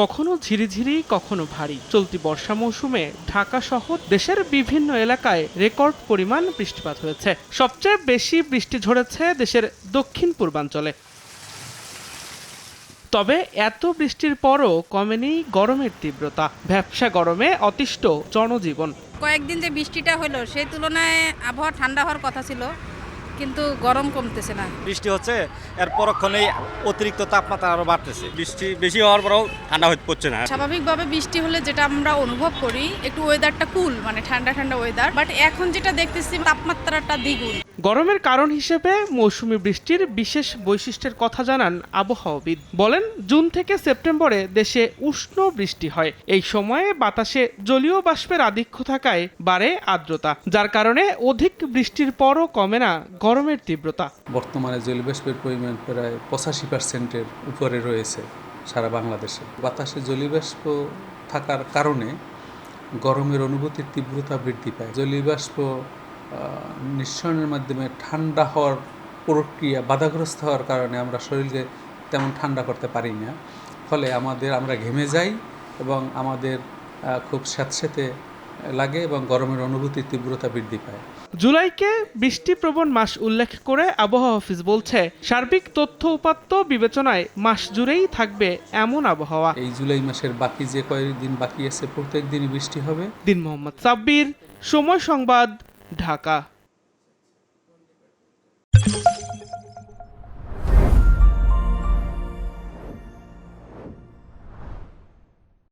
কখনো ঝিরিঝিরি কখনো ভারী চলতি বর্ষা মৌসুমে ঢাকা সহ দেশের বিভিন্ন এলাকায় রেকর্ড পরিমাণ বৃষ্টিপাত হয়েছে। সবচেয়ে বেশি বৃষ্টি ঝরেছে দেশের দক্ষিণ পূর্বাঞ্চলে। তবে এত বৃষ্টির পরও কমেনি গরমের তীব্রতা। ভ্যাপসা গরমে অতিষ্ঠ জনজীবন। কয়েকদিন যে বৃষ্টিটা হলো সেই তুলনায় আবহাওয়া ঠান্ডা হওয়ার কথা ছিল, কিন্তু গরম কমতেছে না। বৃষ্টি হচ্ছে, এর পরক্ষণেই অতিরিক্ত তাপমাত্রা আরো বাড়তেছে। বৃষ্টি বেশি হওয়ার পরেও ঠান্ডা পড়ছে না। স্বাভাবিকভাবে বৃষ্টি হলে যেটা আমরা অনুভব করি, একটু ওয়েদারটা কুল, মানে ঠান্ডা ঠান্ডা ওয়েদার, বাট এখন যেটা দেখতেছি তাপমাত্রাটা দ্বিগুণ। গরমের কারণ হিসেবে মৌসুমি বৃষ্টির বিশেষ বৈশিষ্ট্যের কথা জানান আবহাওয়াবিদ। বলেন, জুন থেকে সেপ্টেম্বরে দেশে উষ্ণ বৃষ্টি হয়। এই সময়ে বাতাসে জলীয় বাষ্পের আধিক্য থাকায় বাড়ে আর্দ্রতা, যার কারণে অধিক বৃষ্টির পরও কমে না গরমের তীব্রতা। বর্তমানে জলীয়বাষ্পের পরিমাণ প্রায় 85%-এর উপরে রয়েছে সারা বাংলাদেশে। বাতাসে জলীয়বাষ্প থাকার কারণে গরমের অনুভূতির তীব্রতা বৃদ্ধি পায়। জলীয়বাষ্প নিঃসরণের মাধ্যমে ঠান্ডা হওয়ার প্রক্রিয়া বাধাগ্রস্ত হওয়ার কারণে আমরা শরীরকে তেমন ঠান্ডা করতে পারি না। ফলে আমরা ঘেমে যাই এবং আমাদের খুব স্যাঁতসেঁতে লাগে এবং গরমের অনুভূতির তীব্রতা বৃদ্ধি পায়। জুলাইকে বৃষ্টিপ্রবণ মাস উল্লেখ করে আবহাওয়া অফিস বলছে, সার্বিক তথ্য উপাত্ত বিবেচনায় মাস জুড়েই থাকবে এমন আবহাওয়া। এই জুলাই মাসের বাকি যে কয়েকদিন বাকি আছে প্রত্যেক দিনই বৃষ্টি হবে। দিন মোহাম্মদ সাব্বির, সময় সংবাদ, ঢাকা।